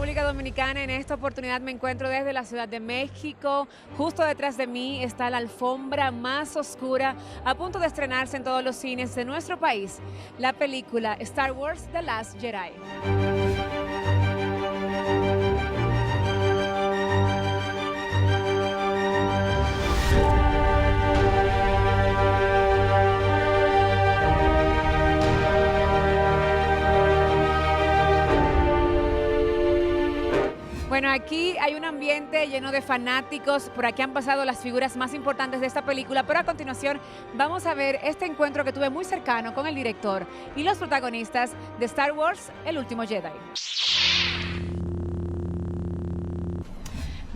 República Dominicana. En esta oportunidad me encuentro desde la Ciudad de México. Justo detrás de mí está la alfombra más oscura, a punto de estrenarse en todos los cines de nuestro país, la película Star Wars: The Last Jedi. Bueno, aquí hay un ambiente lleno de fanáticos, por aquí han pasado las figuras más importantes de esta película, pero a continuación vamos a ver este encuentro que tuve muy cercano con el director y los protagonistas de Star Wars: El Último Jedi.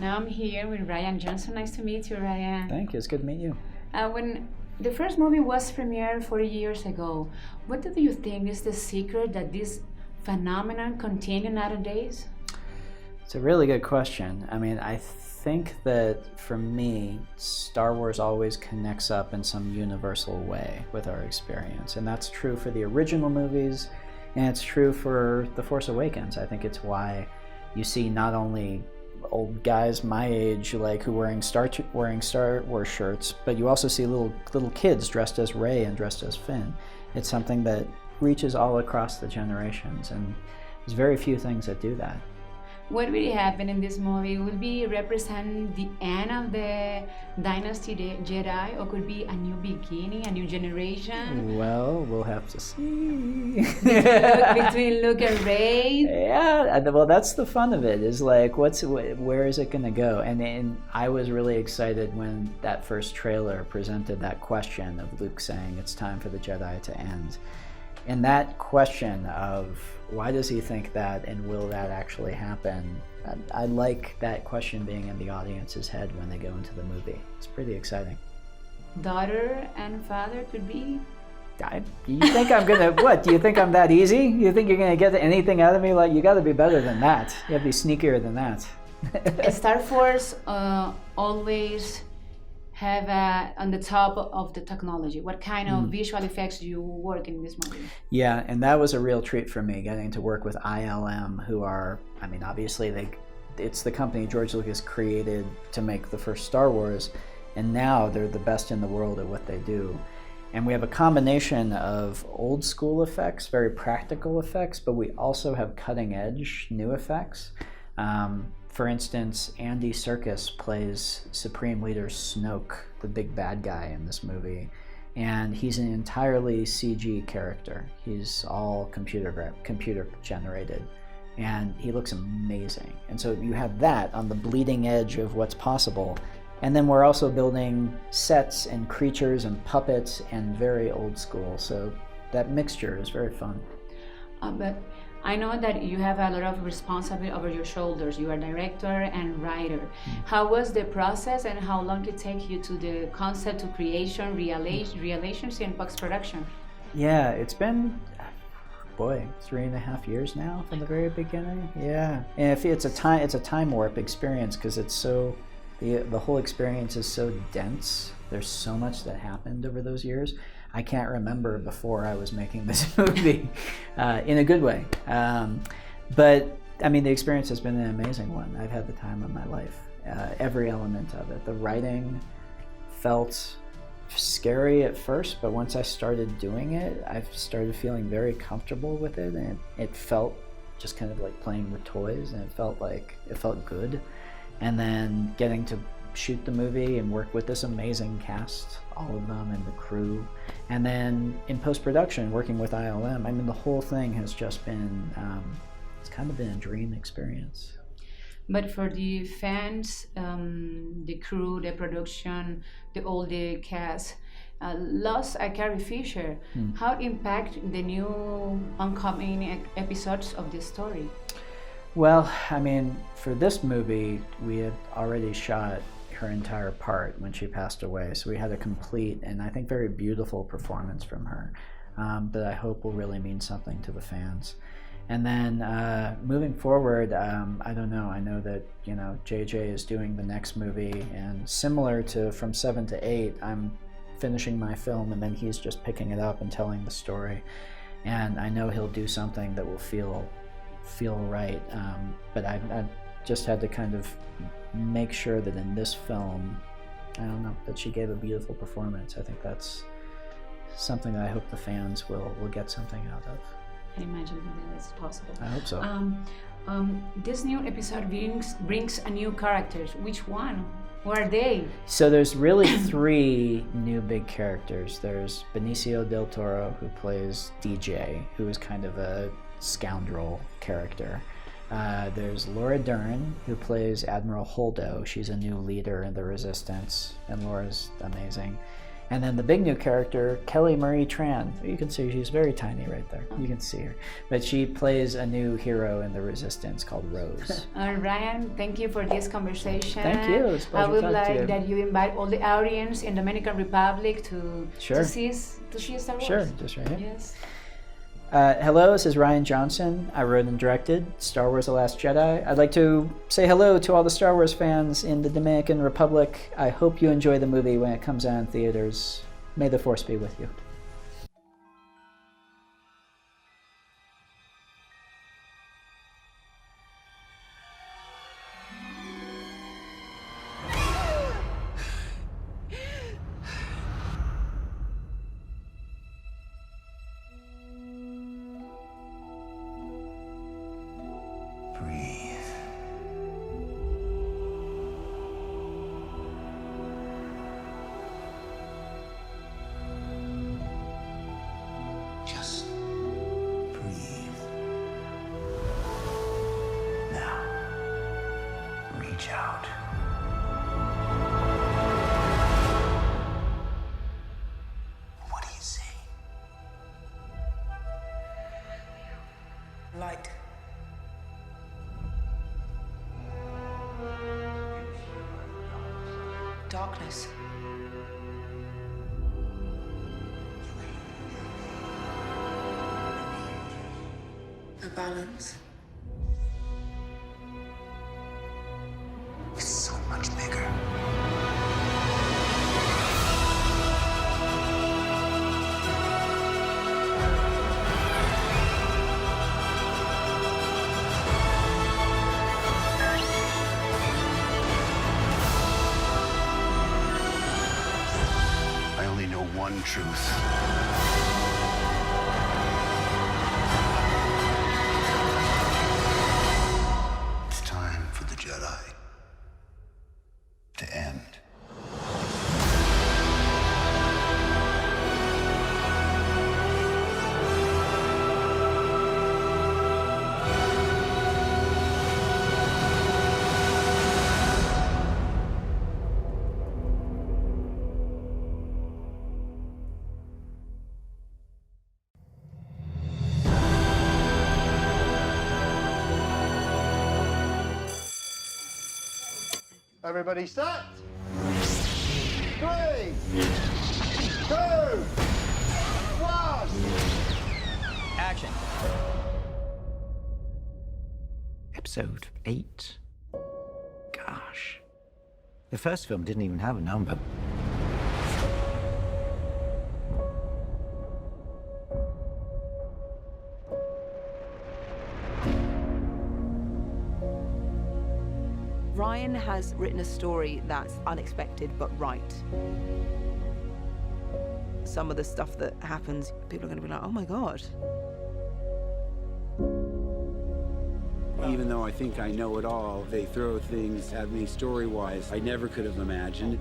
Now I'm here with RIAN JOHNSON. Nice to meet you, RIAN. Thank you, it's good to meet you. When the first movie was premiered 40 years ago, what do you think is the secret that this phenomenon continues nowadays? It's a really good question. I mean, I think that for me, Star Wars always connects up in some universal way with our experience. And that's true for the original movies, and it's true for The Force Awakens. I think it's why you see not only old guys my age like who wearing Star Wars shirts, but you also see little kids dressed as Rey and dressed as Finn. It's something that reaches all across the generations, and there's very few things that do that. What will happen in this movie? Will be represent the end of the Dynasty Jedi, or could be a new beginning, a new generation? Well, we'll have to see. Between Luke and Rey. Yeah, well, that's the fun of it. Is like, where is it going to go? And I was really excited when that first trailer presented that question of Luke saying it's time for the Jedi to end. And that question of why does he think that, and will that actually happen? I like that question being in the audience's head when they go into the movie. It's pretty exciting. Daughter and father could be? You think I'm gonna, what? Do you think I'm that easy? You think you're gonna get anything out of me? Like, you gotta be better than that. You gotta be sneakier than that. Star Wars always have on the top of the technology. What kind of visual effects do you work in this movie? Yeah, and that was a real treat for me, getting to work with ILM, who are, I mean, obviously it's the company George Lucas created to make the first Star Wars, and now they're the best in the world at what they do. And we have a combination of old school effects, very practical effects, but we also have cutting edge new effects. For instance, Andy Serkis plays Supreme Leader Snoke, the big bad guy in this movie, and he's an entirely CG character. He's all computer generated, and he looks amazing. And so you have that on the bleeding edge of what's possible, and then we're also building sets and creatures and puppets and very old school. So that mixture is very fun. But I know that you have a lot of responsibility over your shoulders. You are director and writer. How was the process, and how long did it take you to the concept to creation, realizations, and post-production? Yeah, it's been, boy, 3.5 years now from the very beginning. Yeah, and if it's a time warp experience, because it's so, the whole experience is so dense. There's so much that happened over those years. I can't remember before I was making this movie, in a good way. But I mean, the experience has been an amazing one. I've had the time of my life, every element of it. The writing felt scary at first, but once I started doing it, I started feeling very comfortable with it, and it felt just kind of like playing with toys, and it felt good. And then getting to shoot the movie and work with this amazing cast, all of them, and the crew, and then in post-production working with ILM. I mean, the whole thing has just been, it's kind of been a dream experience. But for the fans, the crew, the production, all the cast, lost a Carrie Fisher. How impact the new oncoming episodes of this story? Well, I mean, for this movie, we had already shot her entire part when she passed away, so we had a complete and I think very beautiful performance from her that I hope will really mean something to the fans. And then moving forward, I don't know, I know that, you know, JJ is doing the next movie, and similar to From 7 to 8, I'm finishing my film and then he's just picking it up and telling the story, and I know he'll do something that will feel feel right. But I just had to kind of make sure that in this film, I don't know, that she gave a beautiful performance. I think that's something that I hope the fans will get something out of. I imagine that it's possible. I hope so. This new episode brings a new characters. Which one? Who are they? So there's really three new big characters. There's Benicio del Toro, who plays DJ, who is kind of a scoundrel character. There's Laura Dern, who plays Admiral Holdo. She's a new leader in the Resistance, and Laura's amazing. And then the big new character, Kelly Marie Tran. You can see she's very tiny right there. You can see her. But she plays a new hero in the Resistance called Rose. Ryan, thank you for this conversation. Thank you. It's a pleasure I would talking to like you. that you invite all the audience in Dominican Republic to Sure. see Star Wars. Sure, just right here. Yes. Hello, this is Rian Johnson. I wrote and directed Star Wars The Last Jedi. I'd like to say hello to all the Star Wars fans in the Dominican Republic. I hope you enjoy the movie when it comes out in theaters. May the Force be with you. Just breathe. Now, reach out. What do you see? Light. Darkness. A balance. It's so much bigger. I only know one truth. Jedi to end. Everybody set. 3, 2, 1. Action. Episode 8. Gosh. The first film didn't even have a number. Rian has written a story that's unexpected but right. Some of the stuff that happens, people are going to be like, oh my God. Even though I think I know it all, they throw things at me story-wise I never could have imagined.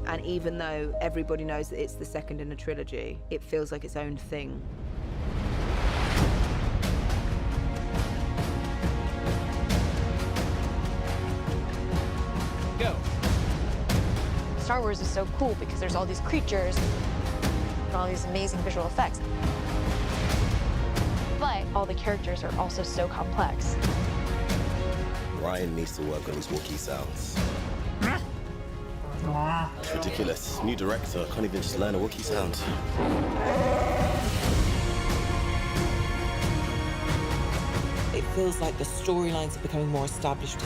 And even though everybody knows that it's the second in a trilogy, it feels like its own thing. Go. Star Wars is so cool because there's all these creatures and all these amazing visual effects. But all the characters are also so complex. Rian needs to work on his Wookiee sounds. It's ridiculous. New director can't even just learn a Wookiee sound. It feels like the storylines are becoming more established.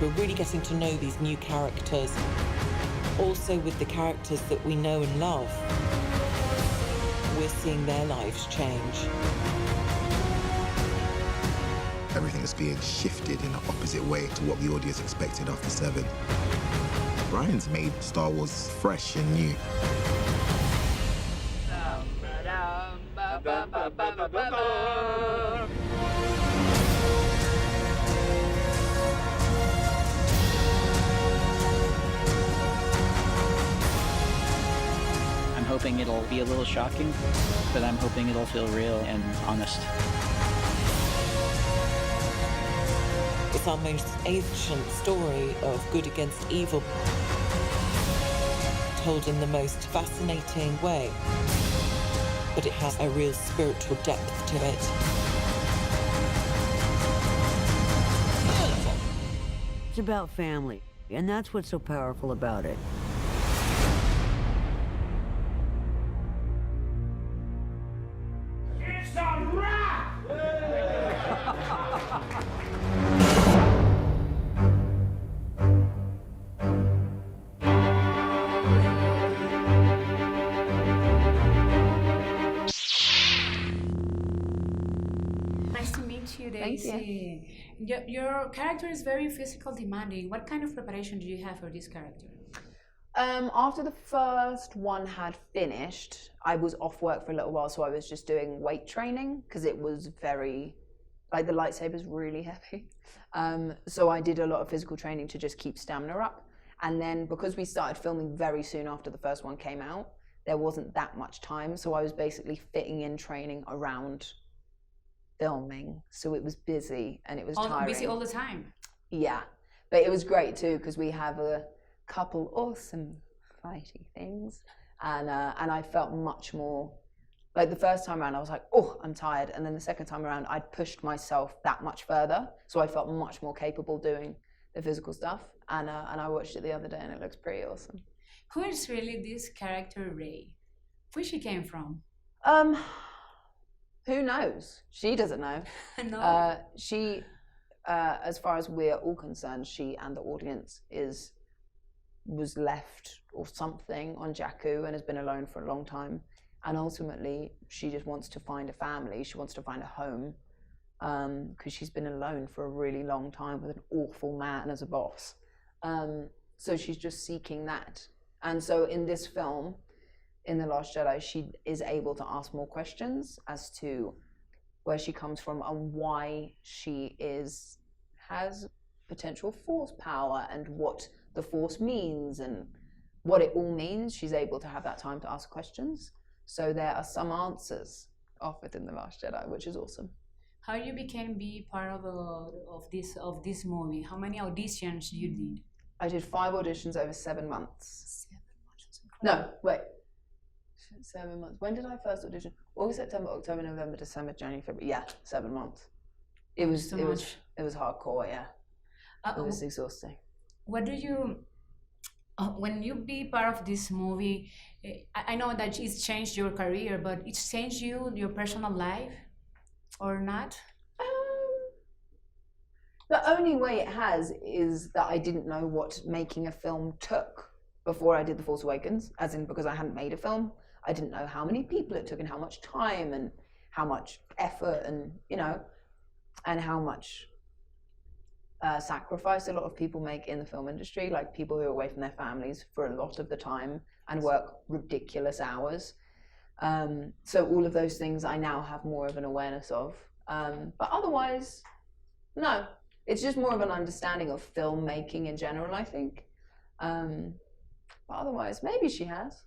We're really getting to know these new characters, also with the characters that we know and love. we're seeing their lives change. Everything is being shifted in the opposite way to what the audience expected after 7. Ryan's made Star Wars fresh and new. I'm hoping it'll be a little shocking, but I'm hoping it'll feel real and honest. It's our most ancient story of good against evil, told in the most fascinating way, but it has a real spiritual depth to it. It's about family, and that's what's so powerful about it. It's a wrap! Nice to meet you, Daisy. Your character is very physical demanding. What kind of preparation do you have for this character? After the first one had finished, I was off work for a little while, so I was just doing weight training because it was very, like, the lightsaber's really heavy. So I did a lot of physical training to just keep stamina up. And then because we started filming very soon after the first one came out, there wasn't that much time. So I was basically fitting in training around filming. So it was busy and it was tiring. Busy all the time? Yeah, but it was great too because we have a couple awesome fighty things, and I felt much more like the first time around I was like, oh, I'm tired, and then the second time around I'd pushed myself that much further, so I felt much more capable doing the physical stuff, and I watched it the other day and it looks pretty awesome. Who is really this character Rey? Where she came from? Who knows? She doesn't know. No. She, as far as we're all concerned, she and the audience was left or something on Jakku and has been alone for a long time. And ultimately, she just wants to find a family. She wants to find a home because she's been alone for a really long time with an awful man as a boss. So she's just seeking that. And so in this film, in The Last Jedi, she is able to ask more questions as to where she comes from and why she has potential force power and what the force means and what it all means. She's able to have that time to ask questions. So there are some answers offered in The Last Jedi, which is awesome. How you became be part of this movie? How many auditions you did? I did 5 auditions over 7 months. 7 months? No, wait. 7 months. When did I first audition? August, September, October, November, December, January, February. Yeah, 7 months. It was hardcore. Yeah, it was exhausting. What do you, when you be part of this movie? I know that it's changed your career, but it's changed your personal life, or not? The only way it has is that I didn't know what making a film took before I did The Force Awakens, as in because I hadn't made a film. I didn't know how many people it took and how much time and how much effort and, and how much sacrifice a lot of people make in the film industry, like people who are away from their families for a lot of the time and work ridiculous hours. So all of those things I now have more of an awareness of. But otherwise, no. It's just more of an understanding of filmmaking in general, I think. But otherwise, maybe she has.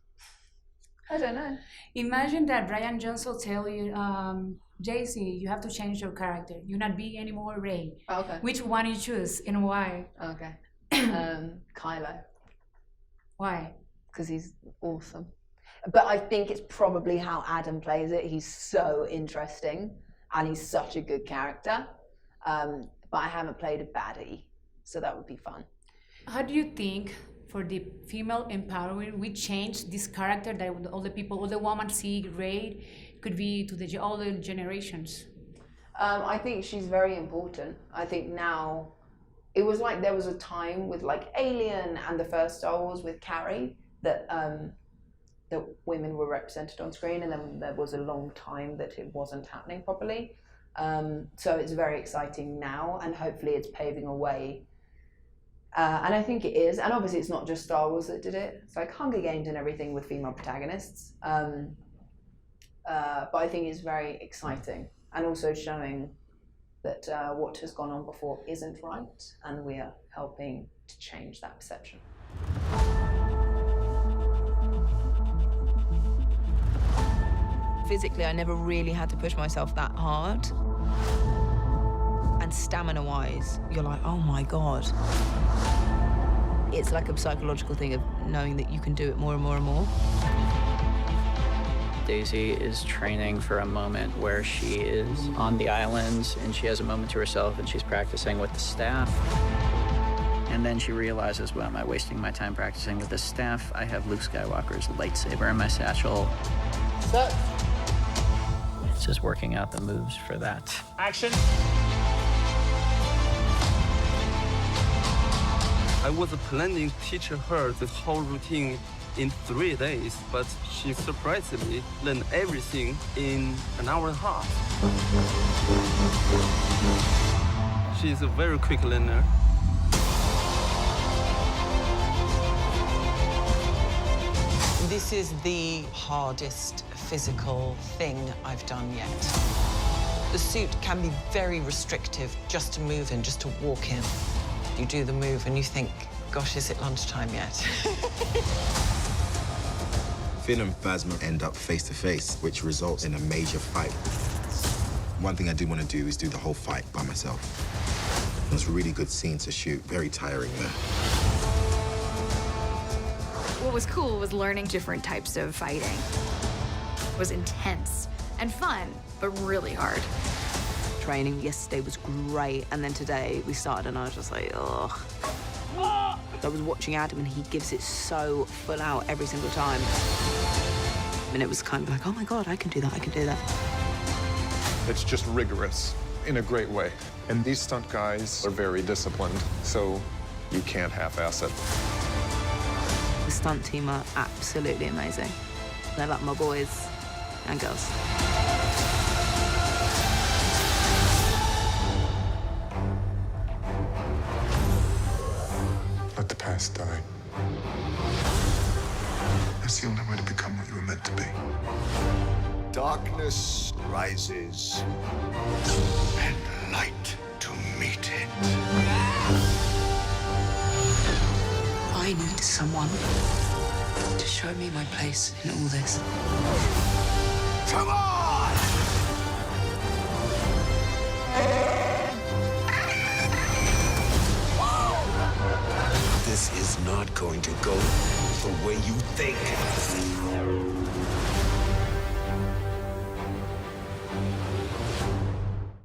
I don't know. Imagine that Rian Johnson tell you, JC, you have to change your character. You not be anymore Rey. Okay. Which one you choose and why? Okay. Kylo. Why? Because he's awesome. But I think it's probably how Adam plays it. He's so interesting and he's such a good character. But I haven't played a baddie, so that would be fun. How do you think for the female empowerment, we change this character that all the women see Rey could be to all the generations? I think she's very important. I think now, it was like there was a time with like Alien and the first Star Wars with Carrie that that women were represented on screen, and then there was a long time that it wasn't happening properly. So it's very exciting now, and hopefully it's paving a way. And I think it is, and obviously it's not just Star Wars that did it. It's like Hunger Games and everything with female protagonists. But I think it's very exciting, and also showing that what has gone on before isn't right, and we are helping to change that perception. Physically, I never really had to push myself that hard. And stamina-wise, you're like, oh my God. It's like a psychological thing of knowing that you can do it more and more and more. Daisy is training for a moment where she is on the islands and she has a moment to herself and she's practicing with the staff. And then she realizes, well, am I wasting my time practicing with this staff? I have Luke Skywalker's lightsaber in my satchel. Set. It's just working out the moves for that. Action. I was planning to teach her the whole routine in 3 days, but she surprisingly learned everything in an hour and a half. She's a very quick learner. This is the hardest physical thing I've done yet. The suit can be very restrictive just to move in, just to walk in. You do the move and you think, gosh, is it lunchtime yet? Finn and Phasma end up face to face, which results in a major fight. One thing I do want to do is do the whole fight by myself. It was a really good scene to shoot, very tiring there. What was cool was learning different types of fighting. It was intense and fun, but really hard. Training yesterday was great, and then today we started and I was just like, ugh. I was watching Adam and he gives it so full out every single time. And it was kind of like, oh my God, I can do that, I can do that. It's just rigorous in a great way. And these stunt guys are very disciplined, so you can't half-ass it. The stunt team are absolutely amazing. They're like my boys and girls. Let the past die. That's the only way to become what you were meant to be. Darkness rises, and light to meet it. I need someone to show me my place in all this. Come on! This is not going to go the way you think.